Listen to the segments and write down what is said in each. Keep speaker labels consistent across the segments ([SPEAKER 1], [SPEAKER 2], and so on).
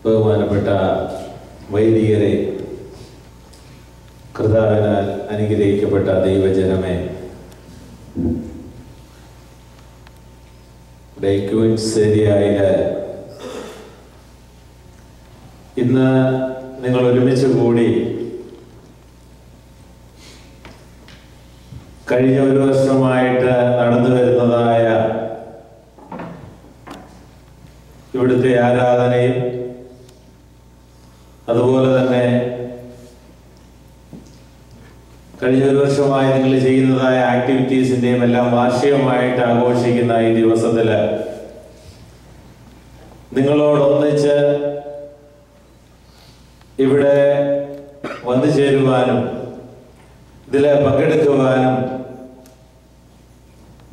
[SPEAKER 1] ബഹുമാനപ്പെട്ട വൈദികരെ, കർത്താവിനാൽ അനുഗ്രഹിക്കപ്പെട്ട ദൈവജനമേ, ഡൈക്യൂൻസ് ഏരിയയില് ഇന്ന് നിങ്ങൾ ഒരുമിച്ച് കൂടി കഴിഞ്ഞ ഒരു വർഷമായിട്ട് നടന്നു വരുന്നതായ ഇവിടുത്തെ ആരാധനയും അതുപോലെ തന്നെ കഴിഞ്ഞ ഒരു വർഷമായി നിങ്ങൾ ചെയ്യുന്നതായ ആക്ടിവിറ്റീസിന്റെയും എല്ലാം വാർഷികമായിട്ട് ആഘോഷിക്കുന്ന ഈ ദിവസത്തില് നിങ്ങളോടൊന്നിച്ച് ഇവിടെ വന്നു ചേരുവാനും ഇതിൽ പങ്കെടുക്കുവാനും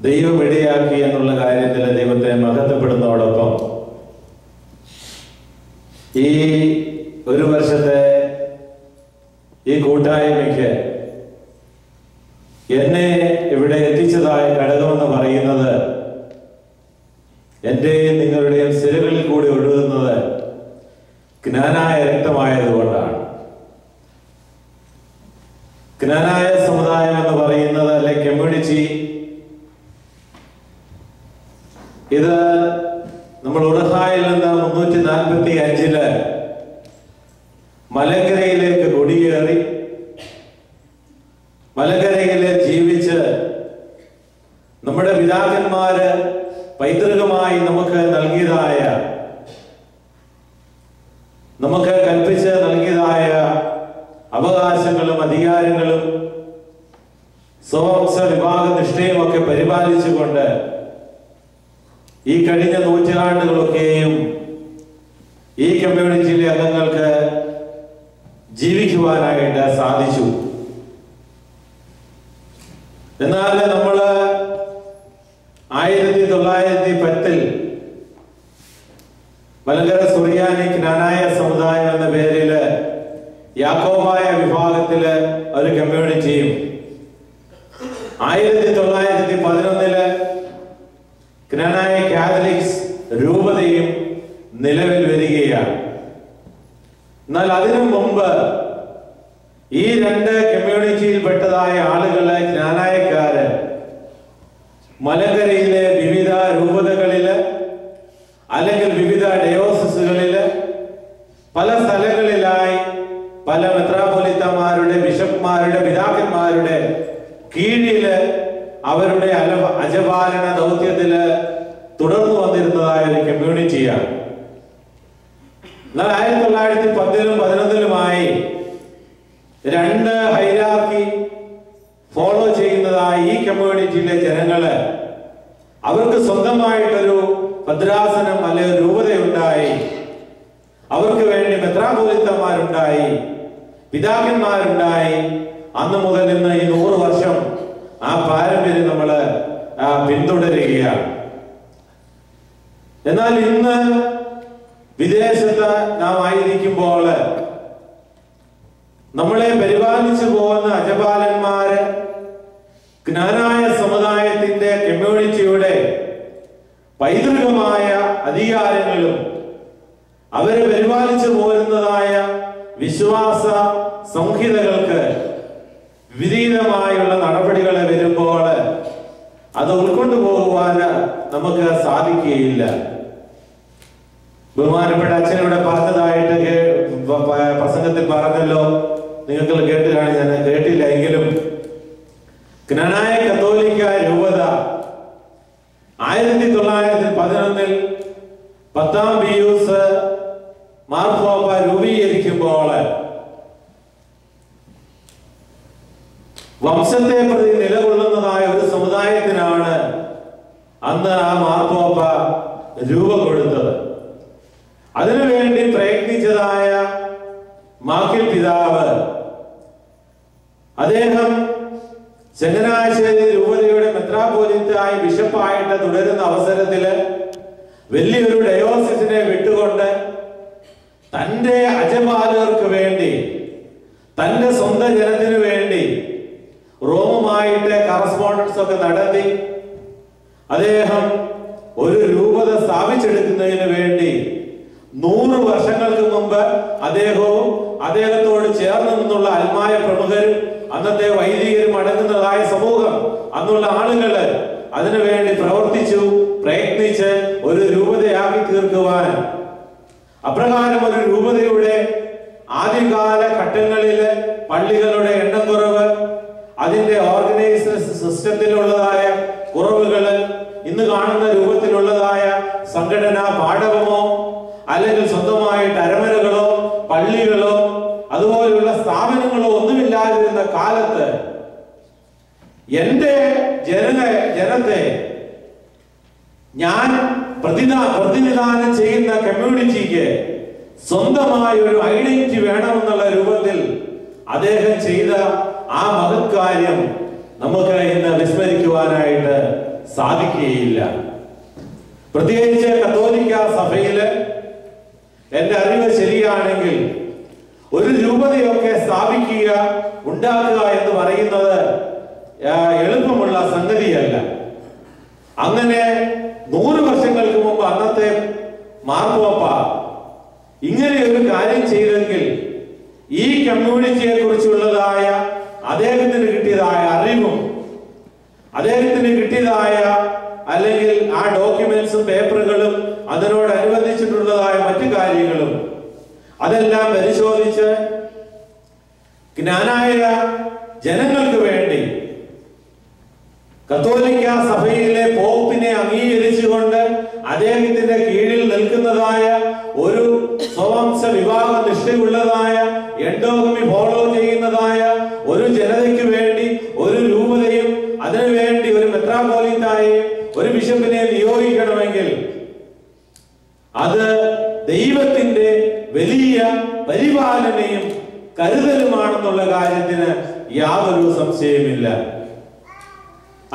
[SPEAKER 1] ദൈവം ഇടയാക്കി എന്നുള്ള കാര്യത്തിൽ ദൈവത്തെ മഹത്വപ്പെടുന്നതോടൊപ്പം ഈ ഒരു വർഷത്തെ ഈ കൂട്ടായ്മയ്ക്ക് എന്നെ ഇവിടെ എത്തിച്ചതായ ഘടകമെന്ന് പറയുന്നത് എന്റെയും നിങ്ങളുടെയും സിരകളിൽ കൂടി ഒഴുകുന്നത് ജ്ഞാനായ രക്തമായതുകൊണ്ടാണ്. ജ്ഞാനായ സമുദായം എന്ന് പറയുന്നത്, അല്ലെ കമ്മ്യൂണിറ്റി, ഇത് നമ്മൾ ഉറഹായിൽ നിന്ന് 345 മലങ്കരയിലേക്ക് കുടിയേറി മലങ്കരയില് ജീവിച്ച് നമ്മുടെ പിതാക്കന്മാര് പൈതൃകമായി നമുക്ക് നൽകിയതായ, നമുക്ക് കൽപ്പിച്ച് നൽകിയതായ അവകാശങ്ങളും അധികാരങ്ങളും സ്വവംശ വിഭാഗ നിഷ്ഠയും ഒക്കെ പരിപാലിച്ചുകൊണ്ട് ഈ കഴിഞ്ഞ നൂറ്റാണ്ടുകളൊക്കെയും ഈ കമ്മ്യൂണിറ്റിയിലെ അംഗങ്ങൾക്ക് ജീവിക്കുവാനായിട്ട് സാധിച്ചു. എന്നാൽ നമ്മള് 1910 മലങ്കര സുറിയാനി ജ്ഞാനായ സമുദായം എന്ന പേരില് യാക്കോബായ വിഭാഗത്തില് ഒരു കമ്മ്യൂണിറ്റിയും 1911 ജ്ഞാനായ കാത്തലിക്സ് രൂപതയും നിലവിൽ വരികയാണ്. എന്നാൽ അതിനു മുമ്പ് ഈ രണ്ട് കമ്മ്യൂണിറ്റിയിൽ പെട്ടതായ ആളുകള്, ജ്ഞാനായക്കാര്, മലങ്കരയിലെ വിവിധ രൂപതകളില് അല്ലെങ്കിൽ വിവിധ ഡയോസിസുകളില് പല സ്ഥലങ്ങളിലായി പല മെത്രാപ്പൊലീത്തമാരുടെ, ബിഷപ്പ്മാരുടെ, പിതാക്കന്മാരുടെ കീഴില് അവരുടെ അജപാലന ദൗത്യത്തില് തുടർന്നു വന്നിരുന്നതായ ഒരു കമ്മ്യൂണിറ്റിയാണ്. എന്നാൽ 1910 11 രണ്ട് ഹൈറാർക്കി ഫോളോ ചെയ്യുന്നതായി ഈ കമ്മ്യൂണിറ്റിയിലെ ജനങ്ങള്, അവർക്ക് സ്വന്തമായിട്ടൊരു ഭദ്രാസനം അല്ലെങ്കിൽ രൂപതയുണ്ടായി. അവർക്ക് വേണ്ടി മെത്രാപ്പൊലീത്തമാരുണ്ടായി, പിതാക്കന്മാരുണ്ടായി. അന്ന് മുതൽ ഇന്ന് ഈ 100 വർഷം ആ പാരമ്പര്യം നമ്മള് പിന്തുടരുകയാണ്. എന്നാൽ ഇന്ന് വിദേശത്ത് നാം ആയിരിക്കുമ്പോൾ നമ്മളെ പരിപാലിച്ചു പോകുന്ന അജപാലന്മാര് ജ്ഞാനായ സമുദായത്തിന്റെ കമ്മ്യൂണിറ്റിയുടെ പൈതൃകമായ അധികാരങ്ങളും അവരെ പരിപാലിച്ചു പോരുന്നതായ വിശ്വാസ സംഹിതകൾക്ക് വിപരീതമായുള്ള നടപടികളെ വരുമ്പോൾ അത് ഉൾക്കൊണ്ടു പോകുവാൻ നമുക്ക് സാധിക്കുകയില്ല. ബഹുമാനപ്പെട്ട അച്ഛനിവിടെ പറഞ്ഞതായിട്ട് പ്രസംഗത്തിൽ പറഞ്ഞല്ലോ, നിങ്ങൾക്ക് കേട്ട് കാണി, ഞാൻ കേട്ടില്ല എങ്കിലും ജ്ഞാനായ കത്തോലിക്ക രൂപത 1911 10ാം പിയൂസ് മാർപ്പാപ്പ രൂപീകരിക്കുമ്പോൾ വംശത്തെ പ്രതി നിലകൊള്ളുന്നതായ ഒരു സമുദായത്തിനാണ് അന്ന് ആ മാർപ്പാപ്പ രൂപം കൊടുത്തത്. അതിനുവേണ്ടി പ്രയത്നിച്ചതായ മാക്കിൽ പിതാവ്, അദ്ദേഹം ചങ്ങനാശ്ശേരി രൂപതയുടെ മെത്രാപ്പൊലീത്തായി ബിഷപ്പായിട്ട് തുടരുന്ന അവസരത്തില് വലിയൊരു ഡയോസിസിനെ വിട്ടുകൊണ്ട് തന്റെ അജപാലകർക്ക് വേണ്ടി, തന്റെ സ്വന്തം ജനത്തിനു വേണ്ടി റോമുമായിട്ട് കറസ്പോണ്ടൻസ് ഒക്കെ നടത്തി അദ്ദേഹം ഒരു രൂപത സ്ഥാപിച്ചെടുക്കുന്നതിന് വേണ്ടി 100 വർഷങ്ങൾക്ക് മുമ്പ് അദ്ദേഹവും അദ്ദേഹത്തോട് ചേർന്ന് നിന്നുള്ള അൽമായ പ്രമുഖരും അന്നത്തെ വൈദികരും അടങ്ങുന്നതായ സമൂഹം, അന്നുള്ള ആളുകള് അതിനുവേണ്ടി പ്രവർത്തിച്ചു, പ്രയത്നിച്ച് ഒരു രൂപതയാക്കി തീർക്കുവാൻ. അപ്രകാരം ഒരു രൂപതയുടെ ആദ്യകാല ഘട്ടങ്ങളില് പള്ളികളുടെ എണ്ണം കുറവ്, അതിന്റെ ഓർഗനൈസേഷൻ സിസ്റ്റത്തിലുള്ളതായ കുറവുകള്, ഇന്ന് കാണുന്ന രൂപത്തിലുള്ളതായ സംഘടനാ പാഠവമോ അല്ലെങ്കിൽ സ്വന്തമായിട്ട് അരമനകളോ പള്ളികളോ അതുപോലെയുള്ള സ്ഥാപനങ്ങളോ ഒന്നുമില്ലാതിരുന്ന കാലത്ത് എന്റെ ജനത്തെ ഞാൻ പ്രതിനിധാനം ചെയ്യുന്ന കമ്മ്യൂണിറ്റിക്ക് സ്വന്തമായ ഒരു ഐഡന്റിറ്റി വേണമെന്നുള്ള രൂപത്തിൽ അദ്ദേഹം ചെയ്ത ആ മഹത് കാര്യം നമുക്ക് ഇന്ന് വിസ്മരിക്കുവാനായിട്ട് സാധിക്കുകയില്ല. പ്രത്യേകിച്ച് കത്തോലിക്ക സഭയില് എന്റെ അറിവ് ശരിയാണെങ്കിൽ ഒരു രൂപതയൊക്കെ സ്ഥാപിക്കുക, ഉണ്ടാക്കുക എന്ന് പറയുന്നത് എളുപ്പമുള്ള സംഗതിയല്ല. അങ്ങനെ 100 വർഷങ്ങൾക്ക് മുമ്പ് അന്നത്തെ മാർപ്പാപ്പ ഇങ്ങനെ ഒരു കാര്യം ചെയ്തെങ്കിൽ ഈ കമ്മ്യൂണിറ്റിയെ കുറിച്ചുള്ളതായ അദ്ദേഹത്തിന് കിട്ടിയതായ അറിവും അദ്ദേഹത്തിന് കിട്ടിയതായ അല്ലെങ്കിൽ ആ ഡോക്യുമെന്റ്സും പേപ്പറുകളും അതിനോടനുബന്ധിച്ചിട്ടുള്ളതായ മറ്റു കാര്യങ്ങളും അതെല്ലാം പരിശോധിച്ച് ജ്ഞാനായ ജനങ്ങൾക്ക് വേണ്ടി കത്തോലിക്ക സഭയിലെ പോപ്പിനെ അംഗീകരിച്ചുകൊണ്ട് അദ്ദേഹത്തിന്റെ കീഴിൽ നിൽക്കുന്നതായ ഒരു സ്വവംശ വിവാഹ നിഷ്ഠയുള്ളതായ എൻഡോഗമി ഫോളോ ചെയ്യുന്നതായ ഒരു ജനതയ്ക്ക് വേണ്ടി ഒരു രൂപതയും അതിനുവേണ്ടി ഒരു മെത്രാപോലീത്തായെയും ഒരു ബിഷപ്പിനെ നിയോഗിക്കണമെങ്കിൽ അത് ദൈവത്തിന്റെ വലിയ പരിപാലനയും കരുതലുമാണെന്നുള്ള കാര്യത്തിന് യാതൊരു സംശയമില്ല.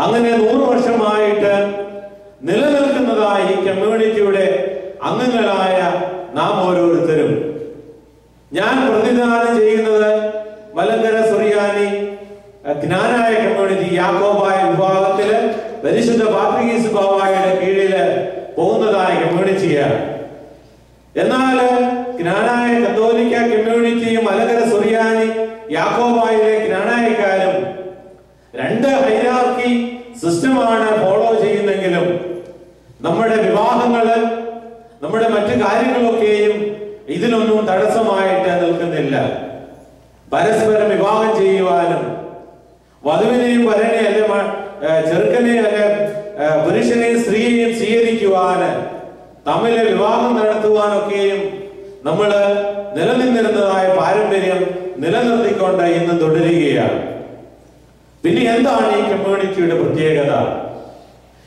[SPEAKER 1] അങ്ങനെ 100 വർഷമായിട്ട് നിലനിൽക്കുന്നതായ ഈ കമ്മ്യൂണിറ്റിയുടെ അംഗങ്ങളായ നാം ഓരോരുത്തരും, ഞാൻ പ്രതിനിധാനം ചെയ്യുന്നത് മലങ്കര സുറിയാനി ജ്ഞാനായ കമ്മ്യൂണിറ്റി യാക്കോബായ വിഭാഗത്തില് പരിശുദ്ധ പാത്രികീസ് ബാവായുടെ കീഴില് പോകുന്നതായ കമ്മ്യൂണിറ്റിയാണ്. എന്നാൽ ജ്ഞാനായ കത്തോലിക്ക കമ്മ്യൂണിറ്റിയും മലങ്കര സുറിയാനി യാക്കോബായിലെ ജ്ഞാനായക്കാരും 2 ഹൈറാർക്കി സിസ്റ്റമാണ് ഫോളോ ചെയ്യുന്നെങ്കിലും നമ്മുടെ വിവാഹങ്ങള്, നമ്മുടെ മറ്റു കാര്യങ്ങളൊക്കെയും ഇതിനൊന്നും തടസ്സമായിട്ട് നിൽക്കുന്നില്ല. പരസ്പരം വിവാഹം ചെയ്യുവാനും വധുവിനെയും വരനെ അല്ലെ ചെറുക്കനെ അല്ലെ പുരുഷനെയും സ്ത്രീയെയും സ്വീകരിക്കുവാന് തമ്മിലെ വിവാഹം നടത്തുവാനൊക്കെയും നമ്മള് നിലനിന്നിരുന്നതായ പാരമ്പര്യം നിലനിർത്തിക്കൊണ്ട് ഇന്ന് തുടരുകയാണ്. പിന്നെ എന്താണ് ഈ കമ്മ്യൂണിറ്റിയുടെ പ്രത്യേകത?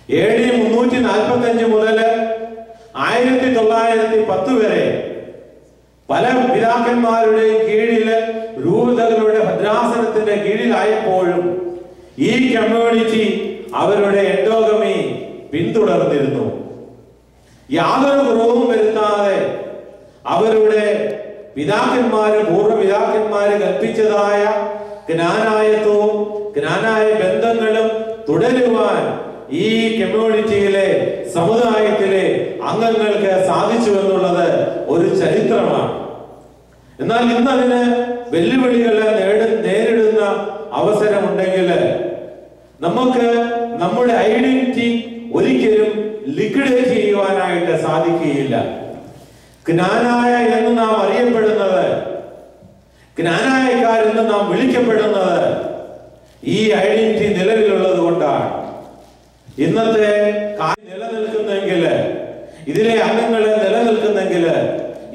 [SPEAKER 1] AD 345 മുതൽ 1910 വരെ പല പിതാക്കന്മാരുടെയും കീഴില് രൂപതകളുടെ ഭദ്രാസനത്തിന്റെ കീഴിലായപ്പോഴും ഈ കമ്മ്യൂണിറ്റി അവരുടെ എൻഡോഗമി പിന്തുടർന്നിരുന്നു. യാതൊരു കുറവും വരുത്താതെ അവരുടെ പിതാക്കന്മാര്, പൂർവ്വപിതാക്കന്മാര് കൽപ്പിച്ചതായ ജ്ഞാനായത്വവും ജ്ഞാനായ ബന്ധങ്ങളും തുടരുവാൻ ഈ കമ്മ്യൂണിറ്റിയിലെ സമുദായത്തിലെ അംഗങ്ങൾക്ക് സാധിച്ചു എന്നുള്ളത് ഒരു ചരിത്രമാണ്. എന്നാൽ ഇന്ന് അതിന് വെല്ലുവിളികളെ നേരിടുന്ന അവസരമുണ്ടെങ്കിൽ നമുക്ക് നമ്മുടെ ഐഡന്റിറ്റി ഒരിക്കലും ലിക്വിഡേറ്റ് ചെയ്യുവാനായിട്ട് സാധിക്കുകയില്ല. ജ്ഞാനായ എന്ന് നാം അറിയപ്പെടുന്നത്, ജ്ഞാനായക്കാരെന്ന് നാം വിളിക്കപ്പെടുന്നത് ഈ ഐഡന്റിറ്റി നിലവിലുള്ളത് കൊണ്ടാണ്. ഇന്നത്തെ നിലനിൽക്കുന്നെങ്കിൽ, ഇതിലെ അംഗങ്ങളെ നിലനിൽക്കുന്നെങ്കിൽ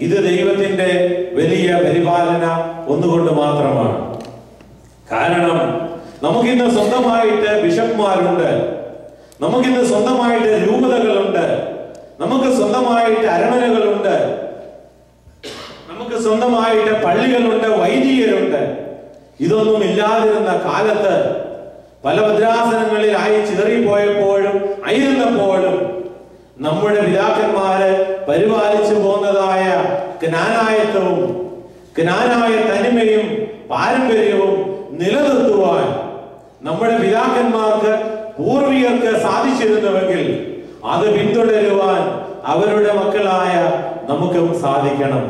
[SPEAKER 1] ഇത് ദൈവത്തിന്റെ വലിയ പരിപാലന ഒന്നുകൊണ്ട് മാത്രമാണ്. കാരണം നമുക്കിന്ന് സ്വന്തമായിട്ട് ബിഷപ്പ്മാരുണ്ട്, നമുക്കിന്ന് സ്വന്തമായിട്ട് രൂപതകളുണ്ട്, നമുക്ക് സ്വന്തമായിട്ട് അരമനകളുണ്ട്, നമുക്ക് സ്വന്തമായിട്ട് പള്ളികളുണ്ട്, വൈദികരുണ്ട്. ഇതൊന്നും ഇല്ലാതിരുന്ന കാലത്ത് പല ഭദ്രാസനങ്ങളിൽ ചിതറിപ്പോയപ്പോഴും ആയിരുന്നപ്പോഴും നമ്മുടെ പിതാക്കന്മാര് പരിപാലിച്ചു പോകുന്നതായ ജ്ഞാനായത്വവും ജ്ഞാനായ തനിമയും പാരമ്പര്യവും നിലനിർത്തുവാൻ നമ്മുടെ പിതാക്കന്മാർക്ക്, പൂർവികർക്ക് സാധിച്ചിരുന്നുവെങ്കിൽ അത് പിന്തുടരുവാൻ അവരുടെ മക്കളായ നമുക്കും സാധിക്കണം.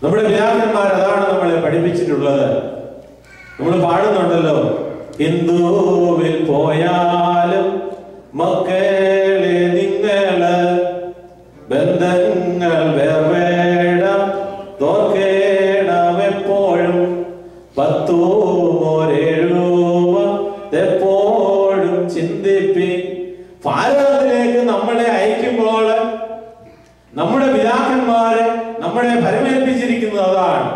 [SPEAKER 1] നമ്മുടെ പിതാക്കന്മാർ അതാണ് നമ്മളെ പഠിപ്പിച്ചിട്ടുള്ളത്. നമ്മൾ പാടുന്നുണ്ടല്ലോ, ഹിന്ദുവിൽ പോയാലും മക്കളെ നിങ്ങള് ബന്ധങ്ങൾ വേർവേണം തോർക്കേണം എപ്പോഴും 10 or 7 എപ്പോഴും ചിന്തിപ്പി. ഭാരതത്തിലേക്ക് നമ്മളെ അയക്കുമ്പോൾ നമ്മുടെ പിതാക്കന്മാരെ നമ്മളെ ഭരമേൽപ്പിച്ചിരിക്കുന്നത് അതാണ്.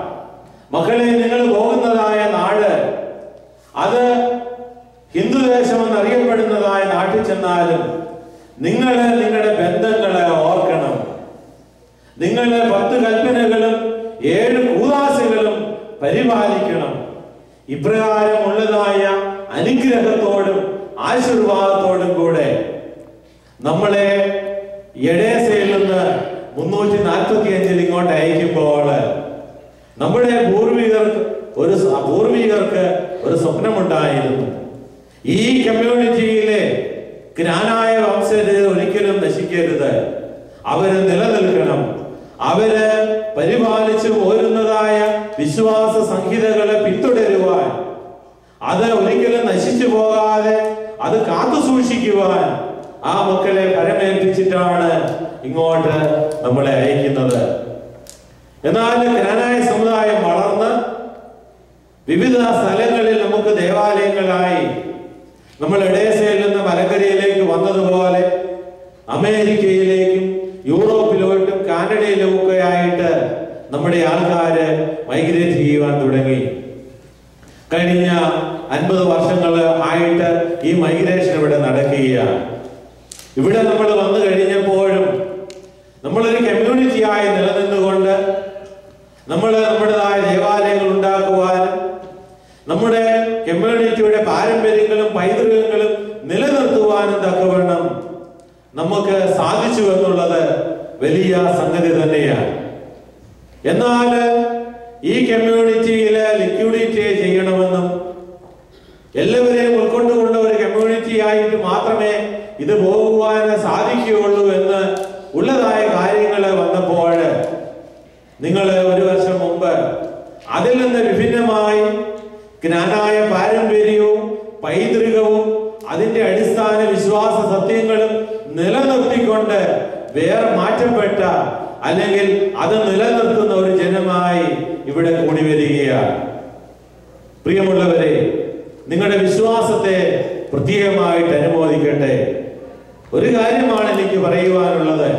[SPEAKER 1] മക്കളെ, നിങ്ങൾ പോകുന്നതായ നാട് അത് ഹിന്ദുദേശം എന്നറിയപ്പെടുന്നതായ നാട്ടിൽ ചെന്നാലും നിങ്ങൾ നിങ്ങളുടെ ബന്ധങ്ങളെ ഓർക്കണം. നിങ്ങളുടെ 10 കൽപ്പനകളും 7 കൂദാശകളും പരിപാലിക്കണം. ഇപ്രകാരമുള്ളതായ അനുഗ്രഹത്തോടും ആശീർവാദത്തോടും കൂടെ നമ്മളെ എഡേസയിൽ നിന്ന് 345 ഇങ്ങോട്ട് അയക്കുമ്പോൾ നമ്മുടെ പൂർവികർക്ക് ഒരു സ്വപ്നമുണ്ടായിരുന്നു. ഈ കമ്മ്യൂണിറ്റിയിലെ ജ്ഞാനായ വംശജർ ഒരിക്കലും നശിക്കരുത്, അവര് നിലനിൽക്കണം. അവര് പരിപാലിച്ചു പോരുന്നതായ വിശ്വാസ സംഹിതകളെ പിന്തുടരുവാൻ, അത് ഒരിക്കലും നശിച്ചു പോകാതെ അത് കാത്തു സൂക്ഷിക്കുവാൻ ആ മക്കളെ പരമേൽപ്പിച്ചിട്ടാണ് ഇങ്ങോട്ട് നമ്മളെ അയക്കുന്നത്. എന്നാൽ ജ്ഞാനായ സമുദായം വളർന്ന് വിവിധ സ്ഥലങ്ങളിൽ നമുക്ക് ദേവാലയങ്ങളായി, നമ്മൾ എഡേസയിൽ നിന്ന് മലക്കരയിലേക്ക് വന്നതുപോലെ അമേരിക്കയിലേക്കും യൂറോപ്പിലോട്ടും കാനഡയിലും ഒക്കെ ആയിട്ട് നമ്മുടെ ആൾക്കാര് മൈഗ്രേറ്റ് ചെയ്യുവാൻ തുടങ്ങി. കഴിഞ്ഞ 50 വർഷങ്ങൾ ആയിട്ട് ഈ മൈഗ്രേഷൻ ഇവിടെ നടക്കുകയാണ്. ഇവിടെ നമ്മൾ വന്നു കഴിഞ്ഞപ്പോഴും നമ്മളൊരു കമ്മ്യൂണിറ്റിയായി നിലനിന്നുകൊണ്ട് നമ്മൾ നമ്മുടേതായ ദേവാലയങ്ങൾ ഉണ്ടാക്കുവാനും നമ്മുടെ കമ്മ്യൂണിറ്റിയുടെ പാരമ്പര്യങ്ങളും പൈതൃകങ്ങളും നിലനിർത്തുവാനും തക്കവണ്ണം നമുക്ക് സാധിച്ചു എന്നുള്ളത് വലിയ സംഗതി തന്നെയാണ്. എന്നാൽ ഈ കമ്മ്യൂണിറ്റിയില് ലിക്വിഡിറ്റി ചെയ്യണമെന്നും എല്ലാവരെയും ഉൾക്കൊണ്ടുകൊണ്ട ഒരു കമ്മ്യൂണിറ്റി ആയിട്ട് മാത്രമേ ഇത് പോകുവാൻ സാധിക്കുകയുള്ളൂ എന്ന് ഉള്ളതായ കാര്യങ്ങൾ വന്നപ്പോൾ നിങ്ങൾ 1 വർഷം മുമ്പ് അതിൽ നിന്ന് വിഭിന്നമായി ജ്ഞാനായ പാരമ്പര്യവും പൈതൃകവും അതിന്റെ അടിസ്ഥാന വിശ്വാസ സത്യങ്ങളും നിലനിർത്തിക്കൊണ്ട് വേറെ മാറ്റപ്പെട്ട അല്ലെങ്കിൽ അത് നിലനിർത്തുന്ന ഒരു ജനമായി ഇവിടെ കൂടി വരികയാണ്. പ്രിയമുള്ളവരെ, നിങ്ങളുടെ വിശ്വാസത്തെ പ്രത്യേകമായിട്ട് അനുമോദിക്കട്ടെ. ഒരു കാര്യമാണ് എനിക്ക് പറയുവാനുള്ളത്.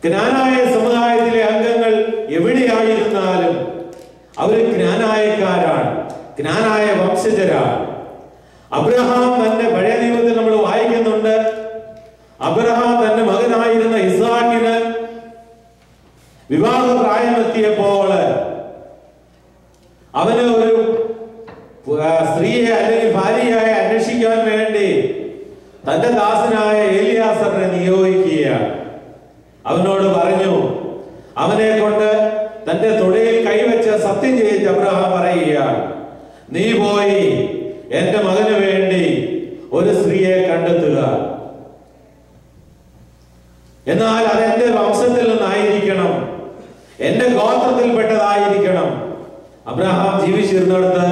[SPEAKER 1] ജ്ഞാനായ സമുദായത്തിലെ അംഗങ്ങൾ എവിടെയായിരുന്നാലും അവർ ജ്ഞാനായക്കാരാണ്, ജ്ഞാനായ വംശജരാണ്. അബ്രഹാം തന്റെ പഴയ നിയമത്തിൽ നമ്മൾ വായിക്കുന്നുണ്ട്, അബ്രഹാം തന്റെ മകനായിരുന്ന ഇസ്ഹാക്കിന് വിവാഹ പ്രായമെത്തിയപ്പോൾ അവന് ഒരു സ്ത്രീയെ അല്ലെങ്കിൽ ഭാര്യയായി അന്വേഷിക്കാൻ വേണ്ടി തന്റെ ദാസനായ ഏലിയാസറിനെ നിയോഗിക്കുകയാണ്. അവനോട് പറഞ്ഞു, അവനെ കൊണ്ട് തന്റെ തൊടയിൽ കൈവച്ച് സത്യം ചെയ്യിച്ച് അബ്രഹാം പറയുകയാണ്, നീ പോയി എന്റെ മകന് വേണ്ടി ഒരു സ്ത്രീയെ കണ്ടെത്തുക, എന്നാൽ അതെന്റെ വംശത്തിൽ നിന്നായിരിക്കണം, എന്റെ ഗോത്രത്തിൽപ്പെട്ടതായിരിക്കണം. അബ്രഹാം ജീവിച്ചിരുന്നിടത്ത്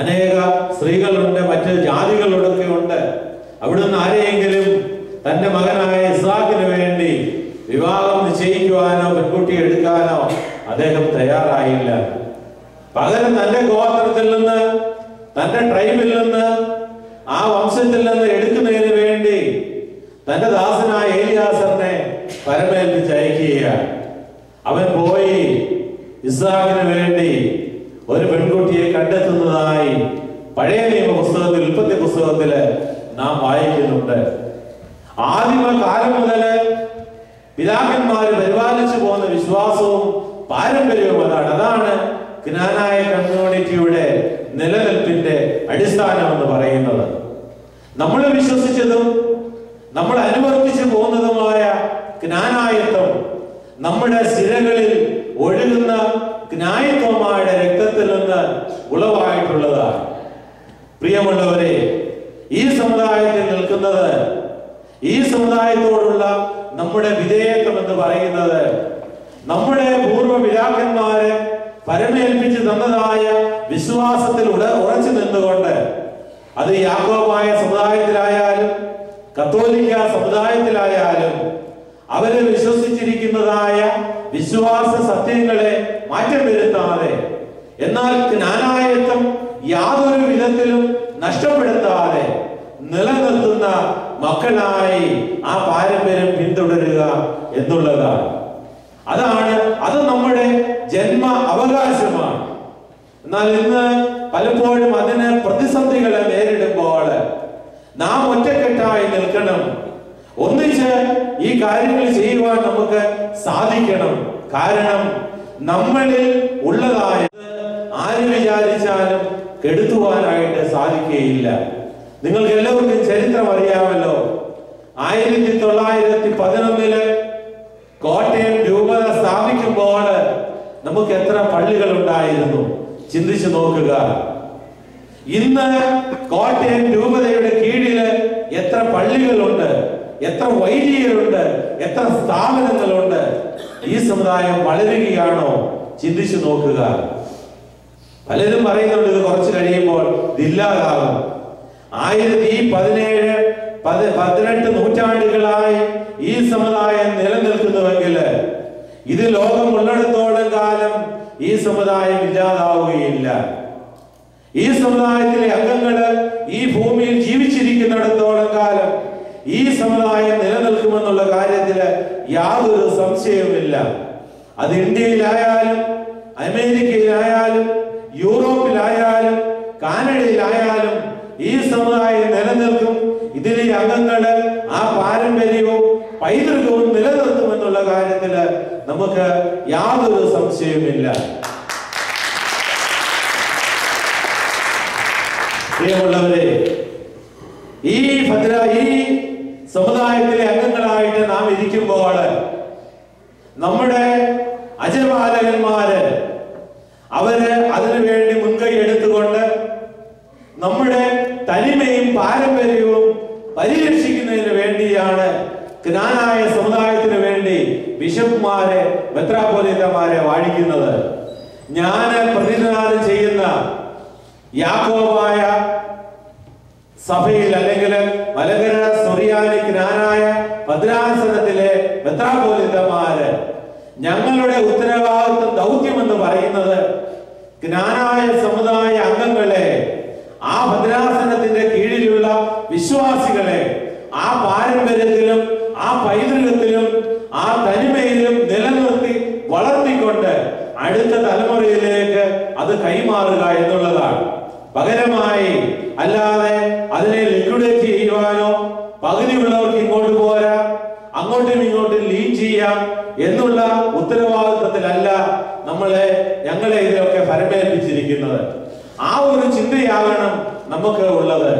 [SPEAKER 1] അനേക സ്ത്രീകളുണ്ട്, മറ്റ് ജാതികളൊക്കെ ഉണ്ട്. അവിടുന്ന് ആരെയെങ്കിലും തന്റെ മകനായ ഇസ്ഹാക്കിന് വേണ്ടി വിവാഹം നിശ്ചയിക്കുവാനോ പെൺകുട്ടിയെ എടുക്കാനോ അദ്ദേഹം തയ്യാറായില്ല. പകരം തന്റെ ഗോത്രത്തിൽ നിന്ന്, തന്റെ ട്രൈബിൽ നിന്ന്, ആ വംശത്തിൽ നിന്ന് എടുക്കുന്നതിന് വേണ്ടി തന്റെ ദാസനായ ഏലിയാസറിനെ പരമേൽപ്പിച്ചയക്കുകയാണ്. അവൻ പോയി ഇസ്ഹാക്കിന് വേണ്ടി ഒരു പെൺകുട്ടിയെ കണ്ടെത്തുന്നതായി പഴയ നിയമ പുസ്തകത്തിൽ, ഉൽപ്പത്തി പുസ്തകത്തില് നാം വായിക്കുന്നുണ്ട്. ആദിമകാലം മുതല് പിതാക്കന്മാര് പരിപാലിച്ചു പോകുന്ന വിശ്വാസവും പാരമ്പര്യവും അതാണ് ജ്ഞാനായ കമ്മ്യൂണിറ്റിയുടെ നിലനിൽപ്പിന്റെ അടിസ്ഥാനം എന്ന് പറയുന്നത്. നമ്മൾ വിശ്വസിച്ചതും നമ്മൾ അനുവർത്തിച്ചു പോകുന്നതുമായ ജ്ഞാനായത്വം നമ്മുടെ സിരകളിൽ ഒഴുകുന്ന ജ്ഞായത്വമായ രക്തത്തിൽ നിന്ന് ഉളവായിട്ടുള്ളതാണ്. പ്രിയമുള്ളവരെ, ഈ സമുദായത്തിൽ നിൽക്കുന്നത്, ഈ സമുദായത്തോടുള്ള നമ്മുടെ വിധേയത്വം എന്ന് പറയുന്നത് നമ്മുടെ പൂർവ്വപിതാക്കന്മാരെ പരമേൽപ്പിച്ച് തന്നതായ വിശ്വാസത്തിൽ ഉറച്ചു നിന്നുകൊണ്ട്, അത് യാക്കോബായ സമുദായത്തിലായാലും കത്തോലിക്ക സമുദായത്തിലായാലും അവരെ വിശ്വസിച്ചിരിക്കുന്നതായ വിശ്വാസ സത്യങ്ങളെ മാറ്റം വരുത്താതെ, എന്നാൽ ജ്ഞാനായത്വം യാതൊരു വിധത്തിലും നഷ്ടപ്പെടുത്താതെ നിലനിർത്തുന്ന മക്കളായി ആ പാരമ്പര്യം പിന്തുടരുക എന്നുള്ളതാണ്. അത് നമ്മുടെ ജന്മ അവകാശമാണ്. എന്നാൽ ഇന്ന് പലപ്പോഴും അതിന് പ്രതിസന്ധികളെ നേരിടുമ്പോൾ നാം ഒറ്റക്കെട്ടായി നിൽക്കണം. ഒന്നിച്ച് ഈ കാര്യങ്ങൾ ചെയ്യുവാൻ നമുക്ക് സാധിക്കണം. കാരണം നമ്മളിൽ ഉള്ളതായത് ആര് വിചാരിച്ചാലും കെടുത്തുവാനായിട്ട് സാധിക്കുകയില്ല. നിങ്ങൾക്ക് എല്ലാവർക്കും ചരിത്രം അറിയാമല്ലോ. 1911 കോട്ടയം രൂപത സ്ഥാപിക്കുമ്പോൾ നമുക്ക് എത്ര പള്ളികൾ ഉണ്ടായിരുന്നു? ചിന്തിച്ചു നോക്കുക. ഇന്ന് കോട്ടയം രൂപതയുടെ കീഴില് എത്ര പള്ളികളുണ്ട്, എത്ര വൈദികരുണ്ട്, എത്ര സ്ഥാപനങ്ങളുണ്ട്? ഈ സമുദായം വളരുകയാണോ? ചിന്തിച്ചു നോക്കുക. പലരും പറയുന്നുണ്ട് ഇത് കുറച്ച് കഴിയുമ്പോൾ ഇതില്ലാതാകും. 17-18 നൂറ്റാണ്ടുകളായി ഈ സമുദായം നിലനിൽക്കുന്നുവെങ്കിൽ ഇത് ലോകമുള്ളിടത്തോളം കാലം ഈ സമുദായം ഇല്ലാതാവുകയില്ല. ഈ സമുദായത്തിലെ അംഗങ്ങള് ഈ ഭൂമിയിൽ ജീവിച്ചിരിക്കുന്നിടത്തോളം കാലം ഈ സമുദായം നിലനിൽക്കുമെന്നുള്ള കാര്യത്തില് യാതൊരു സംശയവുമില്ല. അത് ഇന്ത്യയിലായാലും അമേരിക്കയിലായാലും യൂറോപ്പിലായാലും കാനഡയിലായാലും ഈ സമുദായം നിലനിൽക്കും. ഇതിലെ അംഗങ്ങള് ആ പാരമ്പര്യവും പൈതൃകവും നിലനിർത്തുമെന്നുള്ള കാര്യത്തില് നമുക്ക് യാതൊരു സംശയവുമില്ല. പ്രിയമുള്ളവരെ, ഈ സമുദായത്തിലെ അംഗങ്ങളായിട്ട് നാം ഇരിക്കുമ്പോൾ നമ്മുടെ അജപാലകന്മാര് അവര് അതിനുവേണ്ടി മുൻകൈ എടുത്തുകൊണ്ട് നമ്മുടെ തനിമയും പാരമ്പര്യവും പരിരക്ഷിക്കുന്നതിന് വേണ്ടിയാണ് ജ്ഞാനായ സമുദായത്തിന് വേണ്ടി ബിഷപ്പുമാരെ മെത്രാപ്പോലീത്തമാരെ വാഴിക്കുന്നത്. ഞാൻ പ്രതിനിധാനം ചെയ്യുന്ന യാക്കോബായ സഭയിൽ അല്ലെങ്കിൽ മലങ്കര സൊറിയാനി ജ്ഞാനായ ഭദ്രാസനത്തിലെ മെത്രാപ്പോലീത്തമാര് ഞങ്ങളുടെ ഉത്തരവാദിത്വം, ദൗത്യം എന്ന് പറയുന്നത് ജ്ഞാനായ സമുദായ അംഗങ്ങളെ, ആ ഭദ്രാസനത്തിന്റെ കീഴിലുള്ള വിശ്വാസികളെ ആ പാരമ്പര്യത്തിലും ആ പൈതൃകത്തിലും ആ തനിമയിലും നിലനിർത്തി വളർത്തിക്കൊണ്ട് അടുത്ത തലമുറയിലേക്ക് അത് കൈമാറുക എന്നുള്ളതാണ്. പകരമായി അല്ലാതെ അതിനെ ലിക്വിഡേറ്റ് ചെയ്യുവാനോ പകുതിയുള്ളവർക്ക് ഇങ്ങോട്ട് പോരാ, അങ്ങോട്ടും ഇങ്ങോട്ടും ലീൻ ചെയ്യാം എന്നുള്ള ഉത്തരവാദിത്വത്തിലല്ല ഞങ്ങളെ ഇതിലൊക്കെ ഫലമേൽപ്പിച്ചിരിക്കുന്നത്. ആ ഒരു ചിന്തയാകണം നമുക്ക് ഉള്ളത്.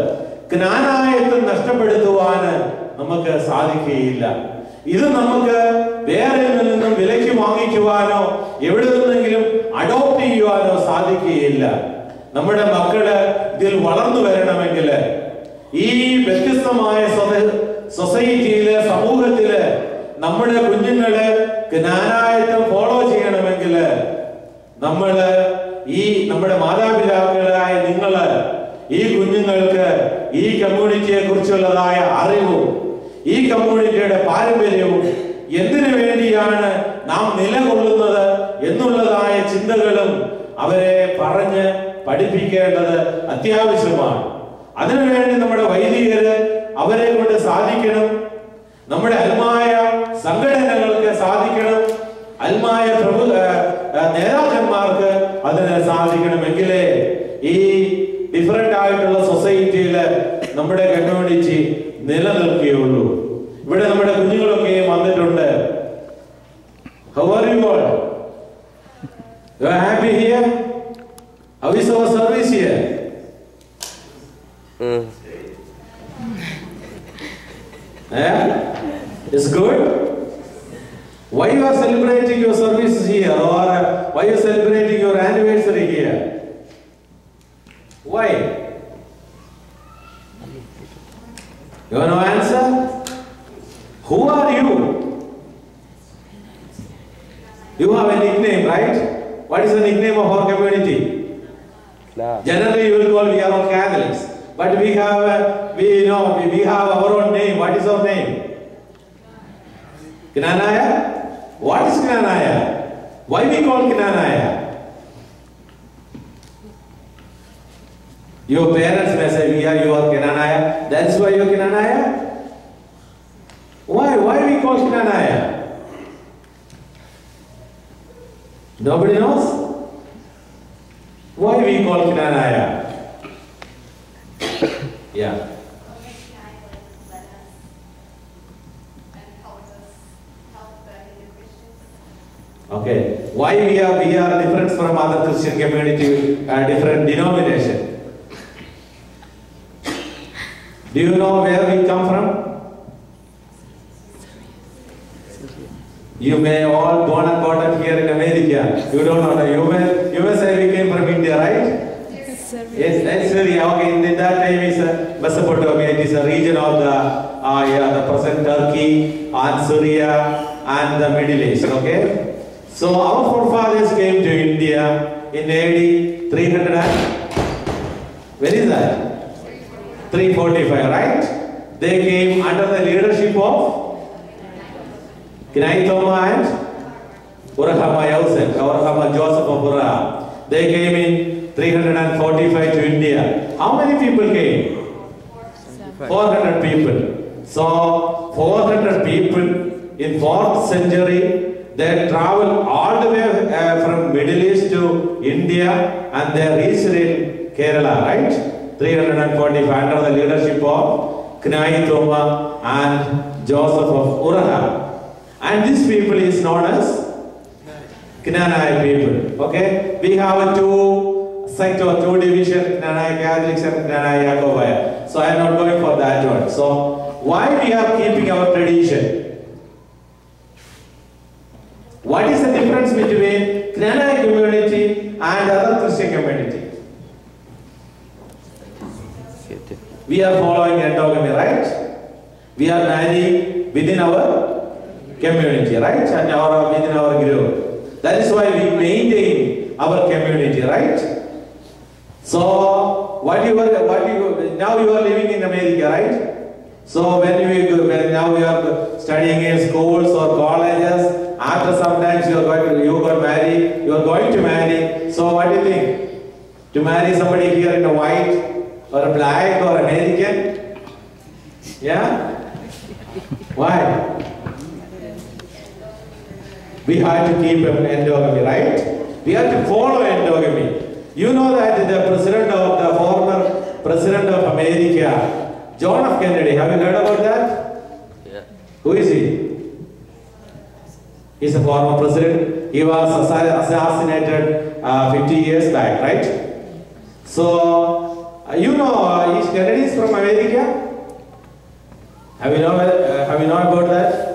[SPEAKER 1] ജ്ഞാനായത്വം നഷ്ടപ്പെടുത്തുവാന് നമുക്ക് സാധിക്കുകയില്ല. ഇത് നമുക്ക് വേറെ നിന്നും വിലയ്ക്ക് വാങ്ങിക്കുവാനോ എവിടെ നിന്നെങ്കിലും അഡോപ്റ്റ് ചെയ്യുവാനോ സാധിക്കുകയില്ല. നമ്മുടെ മക്കള് ഇതിൽ വളർന്നു വരണമെങ്കിൽ, ഈ വ്യത്യസ്തമായ സൊസൈറ്റിയില്, സമൂഹത്തില് നമ്മുടെ കുഞ്ഞുങ്ങള് ജ്ഞാനായത്വം ഫോളോ ചെയ്യണമെങ്കിൽ നമ്മുടെ മാതാപിതാക്കളായ നിങ്ങള് ഈ കുഞ്ഞുങ്ങൾക്ക് ഈ കമ്മ്യൂണിറ്റിയെ കുറിച്ചുള്ളതായ അറിവും ഈ കമ്മ്യൂണിറ്റിയുടെ പാരമ്പര്യവും എന്തിനു വേണ്ടിയാണ് നാം നിലകൊള്ളുന്നത് എന്നുള്ളതായ ചിന്തകളും അവരെ പറഞ്ഞ് പഠിപ്പിക്കേണ്ടത് അത്യാവശ്യമാണ്. അതിനുവേണ്ടി നമ്മുടെ വൈദികര് അവരെ കൊണ്ട് സാധിക്കണം. നമ്മുടെ അൽമായ സംഘടനകൾക്ക് സാധിക്കണം. അൽമായ നേതാക്കന്മാർക്ക് അതിന് സാധിക്കണമെങ്കിലേ ഈ ഡിഫറെന്റ് ആയിട്ടുള്ള സൊസൈറ്റിയില് നമ്മുടെ കമ്മ്യൂണിറ്റി നിലനിൽക്കുകയുള്ളൂ. ഇവിടെ നമ്മുടെ കുഞ്ഞുങ്ങളൊക്കെ വന്നിട്ടുണ്ട്. How are you all? You are happy here? How is our service here? It's good. Why you are celebrating your service here, or why you are celebrating your anniversary here? Why? You want to answer? Who are you? You have a nickname, right? What is the nickname of our community? Generally, you will call we are all Catholics, but we have we have our own name. What is our name? Knanaya. What is Knanaya? Why we call Knanaya? Your parents may say we are your Knanaya. That's why you're Knanaya. Why? Why we call Knanaya? Nobody knows? Why we call Knanaya? Yeah. Okay. Why we are different from other Christian community, different denomination? Do you know where we come from? You may all born and brought up here in America. You don't know. You may say we came from India, right?
[SPEAKER 2] Yes, sir.
[SPEAKER 1] Yes, that's Syria. Okay, in that time is Mesopotamia. It is a region of the present Turkey and Syria and the Middle East. Okay, so our forefathers came to India in AD 300. Where is that? 345, right? They came under the leadership of Knaithoma and Urahama Yosef, Urahama Joseph of Urah. They came in 345 to India. How many people came? 400 people. So 400 people in 4th century, they traveled all the way from Middle East to India and they reached in Kerala, right? 345 under the leadership of Knaithoma and Joseph of Urah. And these people is known as Knanaya people. Okay, we have two sects or two divisions, Knanaya Catholics and Knanaya Jacobite. So I am not going for that one. So why we are keeping our tradition? What is the difference between Knanaya community and other Christian community? We are following endogamy, right? We are married within our community, right? And within our group. That is why we maintain our community, right? So now you are living in America, right? So now you are studying in schools or colleges, after sometimes you are going to marry. So what do you think? To marry somebody here in a white or a black or American? Yeah? Why? We have to keep endogamy, right? We have to follow endogamy. You know that the former president of America, John F. Kennedy, have you heard about that?
[SPEAKER 3] Yeah.
[SPEAKER 1] Who is he? He's a former president. He was assassinated 50 years back, right? So, you know, Kennedy is from America? Have you know about that?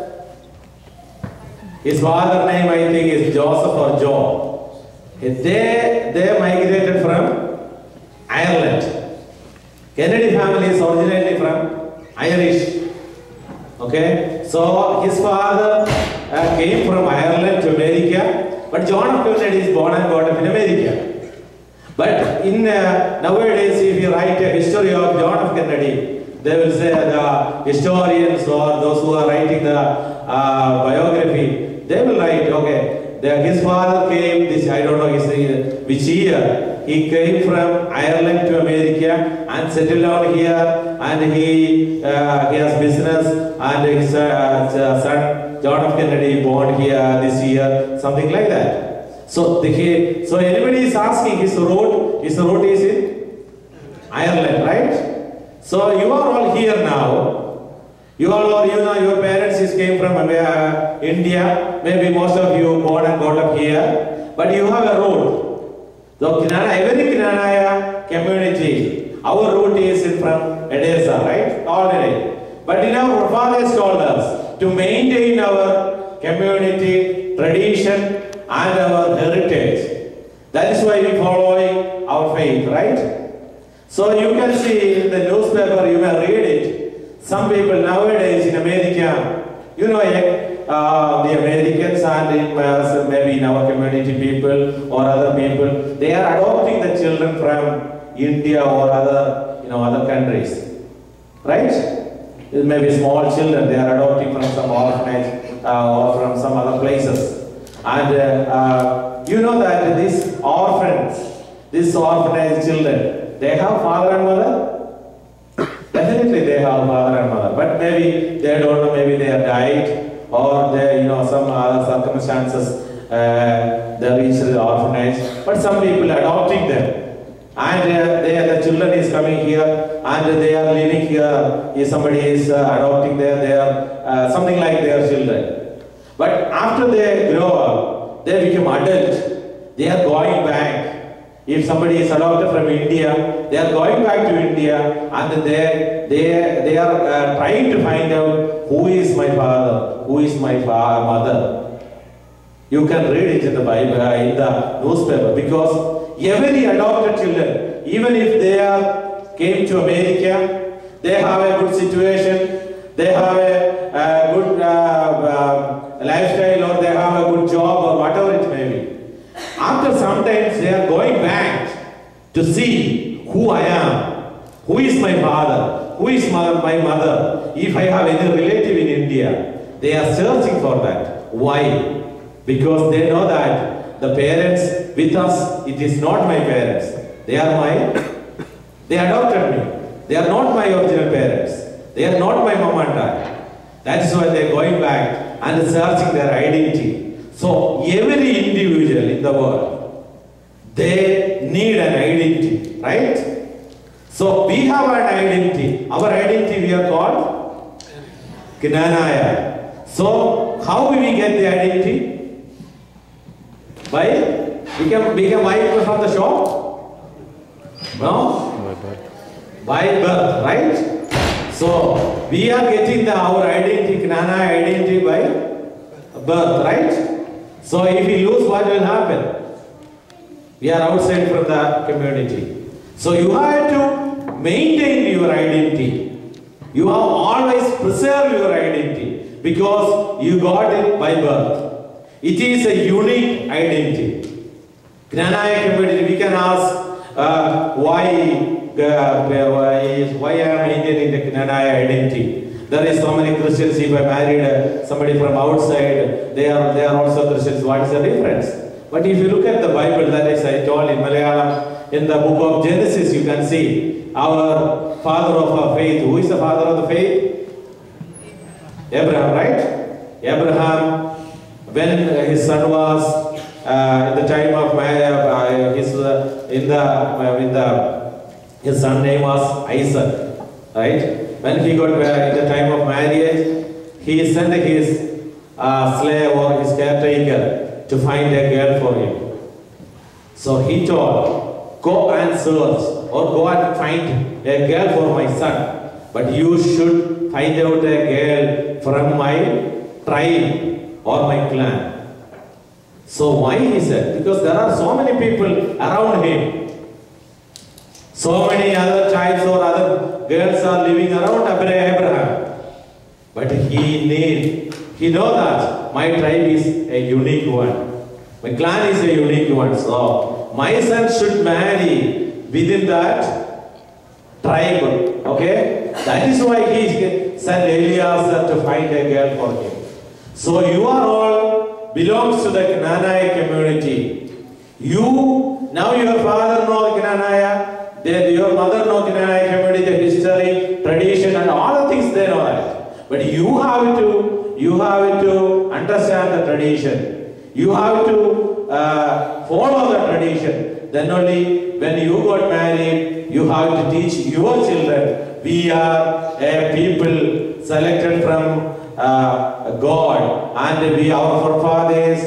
[SPEAKER 1] His father's name, I think, is Joseph or Joe. They migrated from Ireland. Kennedy family is originally from Irish. Okay, so his father came from Ireland to America, but John F. Kennedy is born and brought up in America. But in nowadays, if you write a history of John F. Kennedy, they will say the historians or those who are writing the biography, they will write, okay, his father came, I don't know which year, he came from Ireland to America and settled down here, and he has business, and his son John F. Kennedy born here this year, something like that. So anybody is asking, his root is in Ireland, right? So you are all here now. You all know your parents came from India. Maybe most of you born and brought up here. But you have a root. So every Knanaya community, our root is from Edessa, right? Already. But our fathers told us to maintain our community, tradition, and our heritage. That is why we are following our faith, right? So you can see in the newspaper, you may read it. Some people nowadays in America, you know, the Americans and maybe in our community people or other people, they are adopting the children from India or other countries, right? It may be small children, they are adopting from some orphanage or from some other places. And you know that these orphanage children, they have father and mother? Definitely they have father and mother, but maybe they don't know, maybe they have died or they, some other circumstances, they reached the orphanage, but some people adopting them. And the children is coming here and they are living here. If somebody is adopting them, they are something like their children. But after they grow up, they become adult. They are going back. If somebody is adopted from India, they are going back to India and they are trying to find out who is my father, who is my mother. You can read it in the Bible, in the newspaper, because every adopted children, even if they came to America, they have a good situation, they have a good lifestyle, or they have a good job, or whatever it may be. After some time, they are going back to see who I am, who is my father, who is my mother. If I have any relative in India, they are searching for that. Why? Because they know that the parents with us, it is not my parents. They adopted me. They are not my original parents. They are not my mom and dad. That is why they are going back and searching their identity. So every individual in the world, they need an identity, right? So we have an identity. Our identity we are called Knanaya. So how will we get the identity? By become white from the shop? No? By birth, right? So we are getting our identity, Knanaya identity by birth, right? So if we lose, what will happen? We are outside from the community. So you have to maintain your identity. You have always preserved your identity because you got it by birth. It is a unique identity. Knanaya community, we can ask why I am maintaining the Knanaya identity. There is so many Christians. If I married somebody from outside, they are also Christians. What is the difference? But if you look at the Bible, that is I told in Malayalam, in the book of Genesis, you can see our father of our faith. Who is the father of the faith? Abraham, right? Abraham, when his son was in the time of his son name was Isaac, right? When he got at the time of marriage, he sent his slave or his caretaker to find a girl for him. So he told, go and search or go and find a girl for my son. But you should find out a girl from my tribe or my clan. So why he said? Because there are so many people around him. So many other tribes or other girls are living around Abraham. But he knows that my tribe is a unique one. My clan is a unique one. So my son should marry within that tribe. Okay? That is why he sent Eliezer to find a girl for him. So you are all belongs to the Knanaya community. Now your father knows Knanaya. Your mother knows Knanaya community, the history, tradition, and all the things they know that. But you have to understand the tradition. You have to follow the tradition. Then only when you got married, you have to teach your children. We are a people selected from God, and our forefathers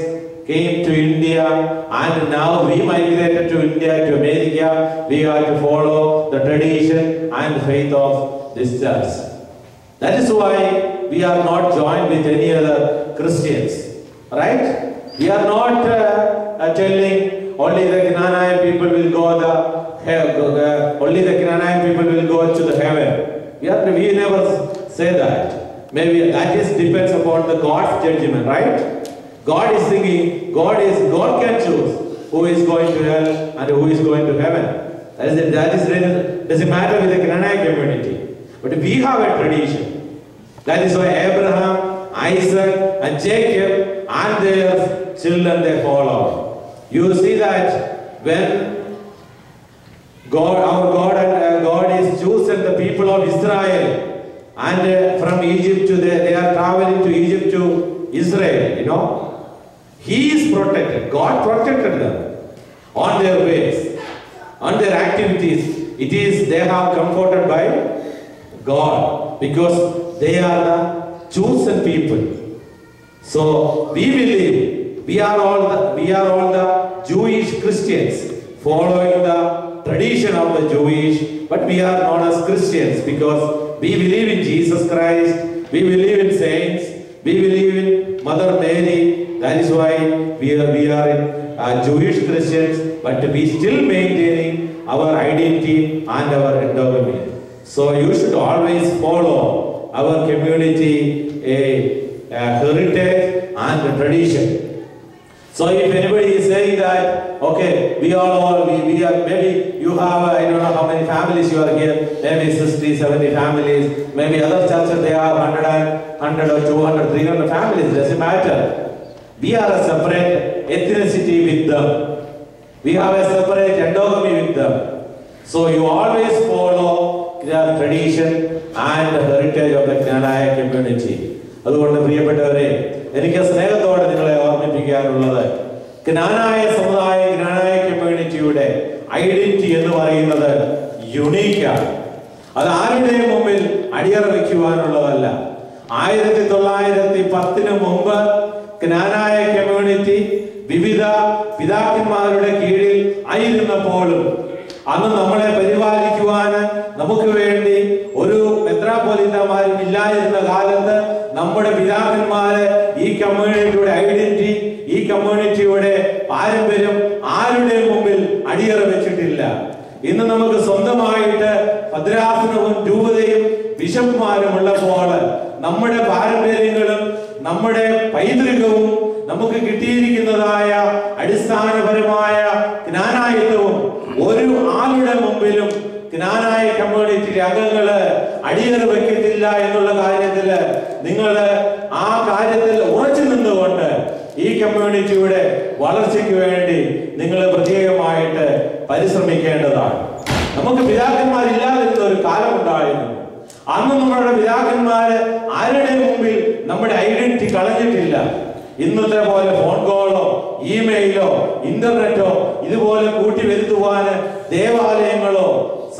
[SPEAKER 1] came to India, and now we migrated to India, to America. We have to follow the tradition and faith of this church. That is why we are not joined with any other Christians, right? We are not telling only the Knanaya people will go only the Knanaya people will go to the heaven. We never say that. Maybe that depends upon the God's judgment, right? God is thinking, God can choose who is going to hell and who is going to heaven. That doesn't matter with the Canaanite community. But we have a tradition. That is why Abraham, Isaac, and Jacob and their children, they follow. You see that when our God is chosen the people of Israel, and from Egypt they are traveling to Egypt to Israel, you know. He is protected. God protected them on their ways, on their activities. They have comforted by God because they are the chosen people. So we believe we are all the Jewish Christians following the tradition of the Jewish, but we are known as Christians because we believe in Jesus Christ, we believe in saints, we believe in Mother Mary. That is why we are in Jewish Christians, but we still maintaining our identity and our endogamy. So you should always follow our community heritage and tradition. So if anybody is saying that, okay, we are, maybe you have, I don't know how many families you are here, maybe 60, 70 families, maybe other churches they have 100 or 200, 300 families, doesn't matter. We are a separate ethnicity with them. We have a separate endogamy with them. So you always follow the tradition and the heritage of the Canaanite community. അതുകൊണ്ട് പ്രിയപ്പെട്ടവരെ, എനിക്ക് സ്നേഹത്തോടെ നിങ്ങളെ ഓർമ്മിപ്പിക്കാനുള്ളത്, ക്നാനായ സമുദായ ക്നാനായ കമ്മ്യൂണിറ്റിയുടെ identity എന്ന് പറയുന്നത് യുണീക്കാണ്. അത് ആരുടെയും മുമ്പിൽ അടിയറ വയ്ക്കുവാനുള്ളതല്ല. 1910 മുമ്പ് ക്നാനായ കമ്മ്യൂണിറ്റി വിവിധ പിതാക്കന്മാരുടെ കീഴിൽ ആയിരുന്നപ്പോഴും അന്ന് നമ്മളെ പരിപാലിക്കുവാൻ നമുക്ക് വേണ്ടി ഒരു മെത്രാപ്പൊലീത്തമാരും ഇല്ലായിരുന്ന കാലത്ത് നമ്മുടെ പിതാക്കന്മാര് ഈ കമ്മ്യൂണിറ്റിയുടെ ഐഡന്റിറ്റി, ഈ കമ്മ്യൂണിറ്റിയുടെ പാരമ്പര്യം ആരുടെ മുമ്പിൽ അടിയറ വെച്ചിട്ടില്ല. ഇന്ന് നമുക്ക് സ്വന്തമായിട്ട് ഭദ്രാസനവും രൂപതയും ബിഷപ്പുമാരും ഉള്ളപ്പോൾ നമ്മുടെ പാരമ്പര്യങ്ങളും നമ്മുടെ പൈതൃകവും നമുക്ക് കിട്ടിയിരിക്കുന്നതായ അടിസ്ഥാനപരമായ ജ്ഞാനായുധവും ഒരു ആളുടെ മുമ്പിലും ക്നാനായ കമ്മ്യൂണിറ്റി അംഗങ്ങള് അടിയറ വെക്കത്തില്ല എന്നുള്ള കാര്യത്തില് നിങ്ങൾ ആ കാര്യത്തിൽ ഉറച്ചു നിന്നുകൊണ്ട് ഈ കമ്മ്യൂണിറ്റിയുടെ വളർച്ചയ്ക്ക് വേണ്ടി നിങ്ങൾ പ്രത്യേകമായിട്ട് പരിശ്രമിക്കേണ്ടതാണ്. നമുക്ക് പിതാക്കന്മാരില്ലാതിരുന്ന ഒരു കാലമുണ്ടായിരുന്നു. അന്ന് നമ്മുടെ പിതാക്കന്മാര് ആരുടെ മുമ്പിൽ നമ്മുടെ ഐഡന്റിറ്റി കളഞ്ഞിട്ടില്ല. ഇന്നത്തെ പോലെ ഫോൺ കോളോ ഇമെയിലോ ഇന്റർനെറ്റോ ഇതുപോലെ കൂട്ടി വരുത്തുവാന് ദേവാലയങ്ങളോ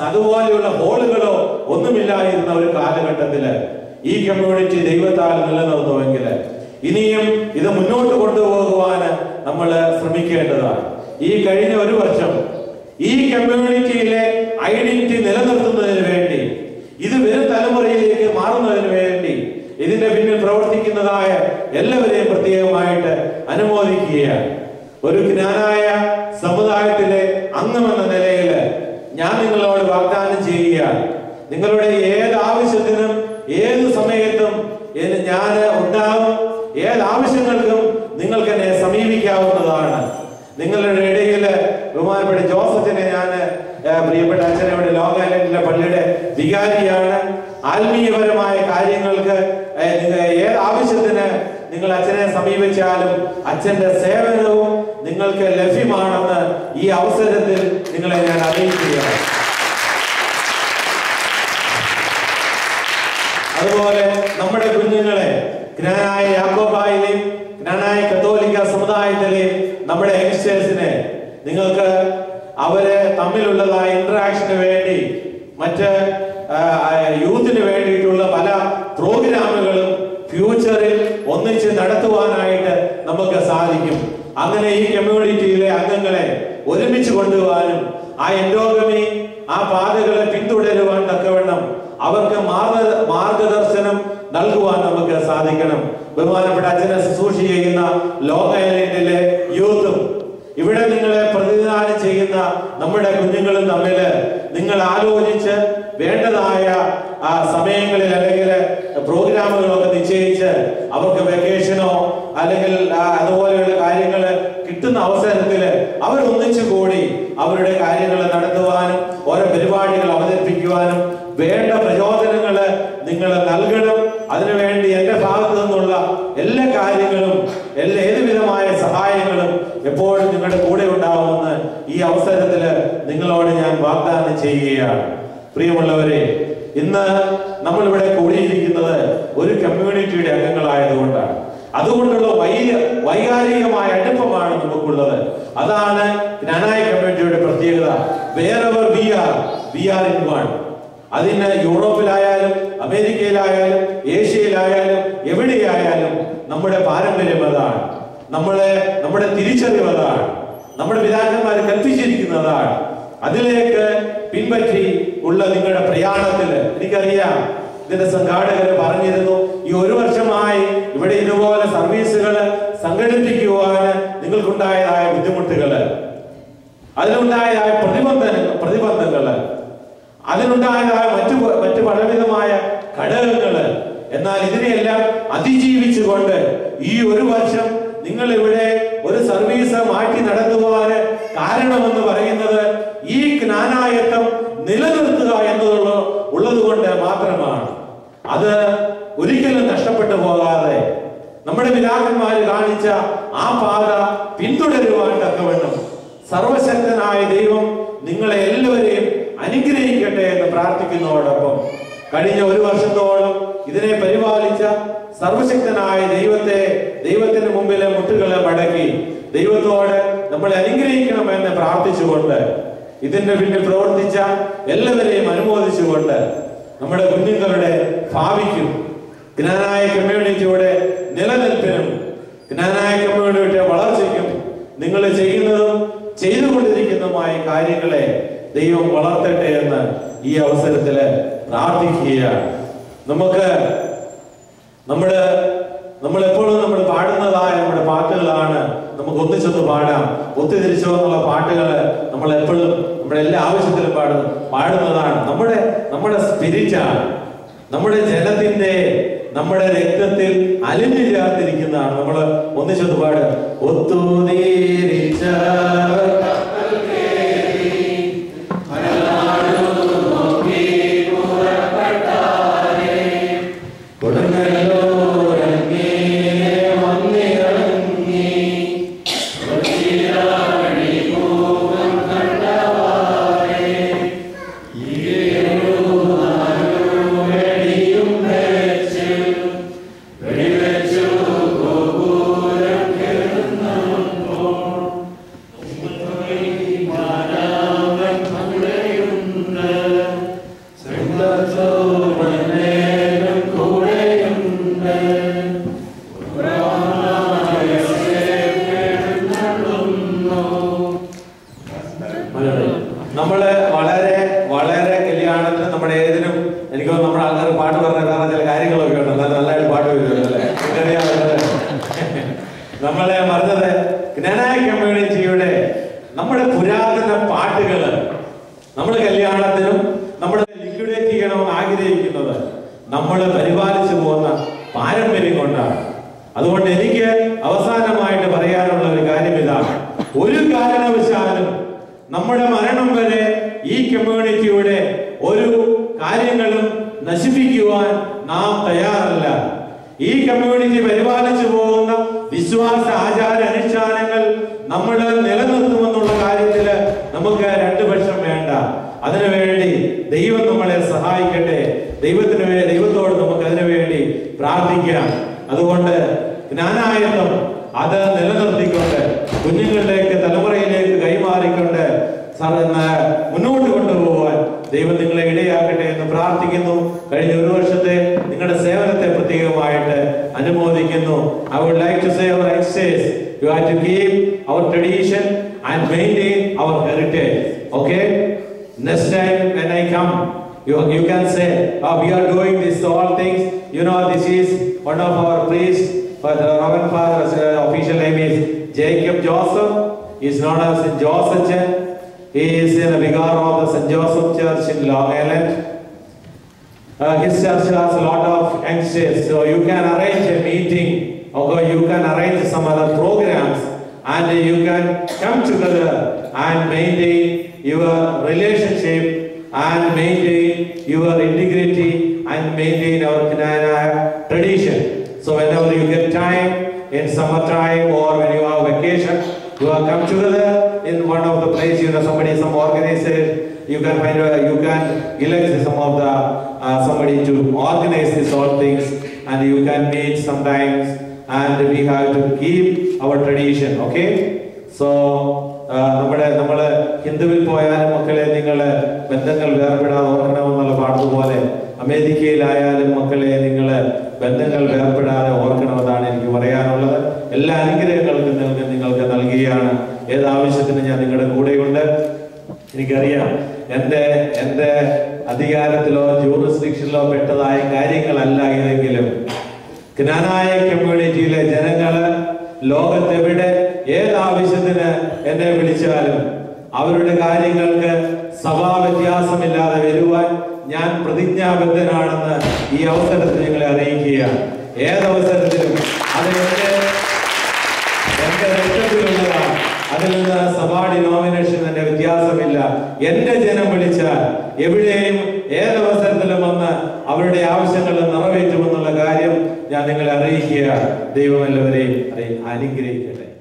[SPEAKER 1] അതുപോലെയുള്ള ഹോളുകളോ ഒന്നുമില്ലായിരുന്ന ഒരു കാലഘട്ടത്തില് ഈ കമ്മ്യൂണിറ്റി ദൈവത്താൽ നിലനിർത്തുമെങ്കിൽ ഇനിയും ഇത് മുന്നോട്ട് കൊണ്ടുപോകുവാന് നമ്മൾ ശ്രമിക്കേണ്ടതാണ്. ഈ കഴിഞ്ഞ ഒരു വർഷം ഈ കമ്മ്യൂണിറ്റിയിലെ ഐഡന്റിറ്റി നിലനിർത്തുന്നതിന് വേണ്ടി, ഇത് വരും തലമുറയിലേക്ക് മാറുന്നതിന് വേണ്ടി ഇതിന്റെ പിന്നിൽ പ്രവർത്തിക്കുന്നതായ എല്ലാവരെയും പ്രത്യേകമായിട്ട് അനുമോദിക്കുകയാണ്. ഒരു ക്നാനായ സമുദായത്തിലെ അംഗമെന്ന നിലയിൽ ഞാൻ നിങ്ങളോട് വാഗ്ദാനം ചെയ്യുകയാണ്, നിങ്ങളുടെ ഏത് ആവശ്യത്തിനും ഏത് സമയത്തും ഞാൻ ഉണ്ടാവും. ഏത് ആവശ്യങ്ങൾക്കും നിങ്ങൾക്ക് എന്നെ സമീപിക്കാവുന്നതാണ്. നിങ്ങളുടെ ഇടയിൽ ബഹുമാനപ്പെട്ട ജോസഫിനെ ഞാൻ പ്രിയപ്പെട്ട അച്ഛനെ ഇവിടെ ലോങ് ഐലൻഡിലെ പള്ളിയുടെ വികാരിയാണ്. ആത്മീയപരമായ കാര്യങ്ങൾക്ക് ഏത് ആവശ്യത്തിന് നിങ്ങൾ അച്ഛനെ സമീപിച്ചാലും അച്ഛന്റെ സേവനവും നിങ്ങൾക്ക് ലഭ്യമാണെന്ന് ഈ അവസരത്തിൽ നിങ്ങളെ ഞാൻ അറിയിക്കുകയാണ്. അതുപോലെ നമ്മുടെ കുഞ്ഞുങ്ങളെ ക്നാനായ യാക്കോബായിലെയും ക്നാനായ കത്തോലിക്ക സമുദായത്തിലെയും നമ്മുടെ യങ്സ്റ്റേഴ്സിനെ നിങ്ങൾക്ക് അവര് തമ്മിലുള്ളതായ ഇന്ററാക്ഷന് വേണ്ടി മറ്റ് യൂത്തിന് വേണ്ടിയിട്ടുള്ള പല പ്രോഗ്രാമുകളും ഫ്യൂച്ചറിൽ ഒന്നിച്ച് നടത്തുവാനായിട്ട് നമുക്ക് സാധിക്കും. അങ്ങനെ ഈ കമ്മ്യൂണിറ്റിയിലെ അംഗങ്ങളെ ഒരുമിച്ച് കൊണ്ടുപോകാനും ആ എൻഡോഗമി ആ പാതകളെ പിന്തുടരുവാൻ തക്കവണ്ണം അവർക്ക് മാർഗദർശനം നൽകുവാൻ നമുക്ക് സാധിക്കണം. ബഹുമാനപ്പെട്ട അച്ഛനെ ശുശ്രൂഷ ചെയ്യുന്ന ലോങ് ഐലൻഡിലെ യൂത്തും ഇവിടെ നിങ്ങളെ പ്രതിനിധാനം ചെയ്യുന്ന നമ്മുടെ കുഞ്ഞുങ്ങളും തമ്മിൽ നിങ്ങൾ ആലോചിച്ച് വേണ്ടതായ സമയങ്ങളിൽ അല്ലെങ്കിൽ പ്രോഗ്രാമുകളൊക്കെ വർദ്ധിപ്പിക്കുവാനും വേണ്ട പ്രചോദനങ്ങള് നിങ്ങൾ നൽകണം. അതിനുവേണ്ടി എന്റെ ഭാഗത്തു നിന്നുള്ള എല്ലാ കാര്യങ്ങളും ഏത് വിധമായ സഹായങ്ങളും എപ്പോഴും നിങ്ങളുടെ കൂടെ ഉണ്ടാവുമെന്ന് ഈ അവസരത്തില് നിങ്ങളോട് ഞാൻ വാഗ്ദാനം ചെയ്യുകയാണ്. പ്രിയമുള്ളവരെ, ഇന്ന് നമ്മളിവിടെ കൂടിയിരിക്കുന്നത് ഒരു കമ്മ്യൂണിറ്റിയുടെ അംഗങ്ങളായതുകൊണ്ടാണ്. അതുകൊണ്ടുള്ള വൈകാരികമായ അടുപ്പമാണ് നമുക്കുള്ളത്. അതാണ് ജ്ഞാനായ കമ്മ്യൂണിറ്റിയുടെ പ്രത്യേകത. Wherever we are in one. അതിന് യൂറോപ്പിലായാലും അമേരിക്കയിലായാലും ഏഷ്യയിലായാലും എവിടെയായാലും നമ്മുടെ പാരമ്പര്യം അതാണ്, നമ്മുടെ തിരിച്ചറിവതാണ്, നമ്മുടെ പിതാക്കന്മാർ കൽപ്പിച്ചിരിക്കുന്നതാണ്. അതിലേക്ക് പിൻപറ്റി ഉള്ള നിങ്ങളുടെ പ്രയാണത്തില് എനിക്കറിയാം, ഇതിന്റെ സംഘാടകര് പറഞ്ഞിരുന്നു, ഈ 1 വർഷമായി ഇവിടെ ഇതുപോലെ സർവീസുകൾ സംഘടിപ്പിക്കുവാൻ നിങ്ങൾക്കുണ്ടായതായ ബുദ്ധിമുട്ടുകള്, അതിനുണ്ടായതായ പ്രതിബന്ധങ്ങള്, അതിനുണ്ടായതായ മറ്റു പലവിധമായ ഘടകങ്ങള്. എന്നാൽ ഇതിനെയെല്ലാം അതിജീവിച്ചുകൊണ്ട് ഈ 1 വർഷം നിങ്ങൾ ഇവിടെ ഒരു സർവീസ് മാറ്റി നടത്തുവാന് കാരണമെന്ന് പറയുന്നത് ഈ ജ്ഞാനായത്വം നിലനിർത്തുക ഉള്ളത് കൊണ്ട് മാത്രമാണ്. അത് ഒരിക്കലും നഷ്ടപ്പെട്ടു പോകാതെ നമ്മുടെ പിതാക്കന്മാര് കാണിച്ച ആ പാത പിന്തുടരുവാൻ തക്കവണ്ണം സർവശക്തനായ ദൈവം നിങ്ങളെ എല്ലാവരെയും അനുഗ്രഹിക്കട്ടെ എന്ന് പ്രാർത്ഥിക്കുന്നതോടൊപ്പം കഴിഞ്ഞ 1 വർഷത്തോളം ഇതിനെ പരിപാലിച്ച സർവശക്തനായ ദൈവത്തിന് മുമ്പിലെ മുട്ടുകളെ മടക്കി ദൈവത്തോട് നമ്മളെ അനുഗ്രഹിക്കണമെന്ന് പ്രാർത്ഥിച്ചുകൊണ്ട് ഇതിന്റെ പിന്നിൽ പ്രവർത്തിച്ച എല്ലാവരെയും അനുമോദിച്ചുകൊണ്ട് നമ്മുടെ കുഞ്ഞുങ്ങളുടെ ഭാവിക്കും ജ്ഞാനായ കമ്മ്യൂണിറ്റിയുടെ നിലനിൽപ്പിനും ജ്ഞാനായ കമ്മ്യൂണിറ്റിയുടെ വളർച്ചയ്ക്കും നിങ്ങൾ ചെയ്യുന്നതും ചെയ്തുകൊണ്ടിരിക്കുന്നതുമായ കാര്യങ്ങളെ ദൈവം വളർത്തട്ടെ എന്ന് ഈ അവസരത്തില് പ്രാർത്ഥിക്കുകയാണ്. നമ്മളെപ്പോഴും നമ്മൾ പാടുന്നതായ നമ്മുടെ പാട്ടുകളാണ്. നമുക്ക് ഒന്നിച്ചൊന്ന് പാടാം. ഒത്തുതിരിച്ചോ എന്നുള്ള പാട്ടുകൾ നമ്മൾ എപ്പോഴും നമ്മുടെ എല്ലാ ആവശ്യത്തിലും പാടുന്നതാണ്. നമ്മുടെ സ്പിരിറ്റാണ്, നമ്മുടെ ജനത്തിന്റെ, നമ്മുടെ രക്തത്തിൽ അലിഞ്ഞു ചേർത്തിരിക്കുന്നതാണ്. നമ്മൾ ഒന്നിച്ചൊന്ന് പാടുക. ഒത്തുതിരിച്ച his church has a lot of youngsters, so you can arrange a meeting or you can arrange some other programs and you can come together and maintain your relationship and maintain your integrity and maintain our Knanaya tradition. So whenever you get time, in summertime or when you have vacation, you are come together in one of the places, some organizers, you can find, you can elect some of the, somebody to organize these all things, and you can meet sometimes, and we have to keep our tradition, okay? So, നമ്മള് ഹിന്ദുവിൽ പോയാലും മക്കളെ നിങ്ങള് ബന്ധങ്ങൾ വേർപെടാതെ ഓർക്കണമെന്നുള്ള പാടുപോലെ അമേരിക്കയിലായാലും മക്കളെ നിങ്ങള് ബന്ധങ്ങൾ വേർപെടാതെ ഓർക്കണമെന്നാണ് എനിക്ക് പറയാനുള്ളത്. എല്ലാ അനുഗ്രഹങ്ങൾക്കും നിങ്ങൾക്ക് നൽകുകയാണ്. ഏതാവശ്യത്തിന് ഞാൻ നിങ്ങളുടെ കൂടെയുണ്ട്. എനിക്കറിയാം എന്റെ അധികാരത്തിലോ ജൂറിസ്ഡിക്ഷനിലോ പെട്ടതായ കാര്യങ്ങളല്ല ഇതെങ്കിലും ക്നാനായ കമ്മ്യൂണിറ്റിയിലെ ജനങ്ങള് ലോകത്തെവിടെ ഏതാവശ്യത്തിന് എന്നെ വിളിച്ചാലും അവരുടെ കാര്യങ്ങൾക്ക് സഭാവ്യത്യാസമില്ലാതെ വരുവാൻ ഞാൻ പ്രതിജ്ഞാബദ്ധനാണെന്ന് ഈ അവസരത്തിൽ നിങ്ങളെ അറിയിക്കുകയാണ്. ഏതവസരത്തിലും അത് എന്റെ രക്തത്തിലുള്ളതാണ്. അതിൽ നിന്ന് സഭാ ഡിനോമിനേഷൻ തന്നെ വ്യത്യാസമില്ല. എന്റെ ജനം വിളിച്ചാൽ എവിടെയും ഏതവസരത്തിലും വന്ന് അവരുടെ ആവശ്യങ്ങൾ നിറവേറ്റുമെന്നുള്ള കാര്യം ഞാൻ നിങ്ങളെ അറിയിക്കുകയാണ്. ദൈവം എല്ലാവരെയും അനുഗ്രഹിക്കട്ടെ.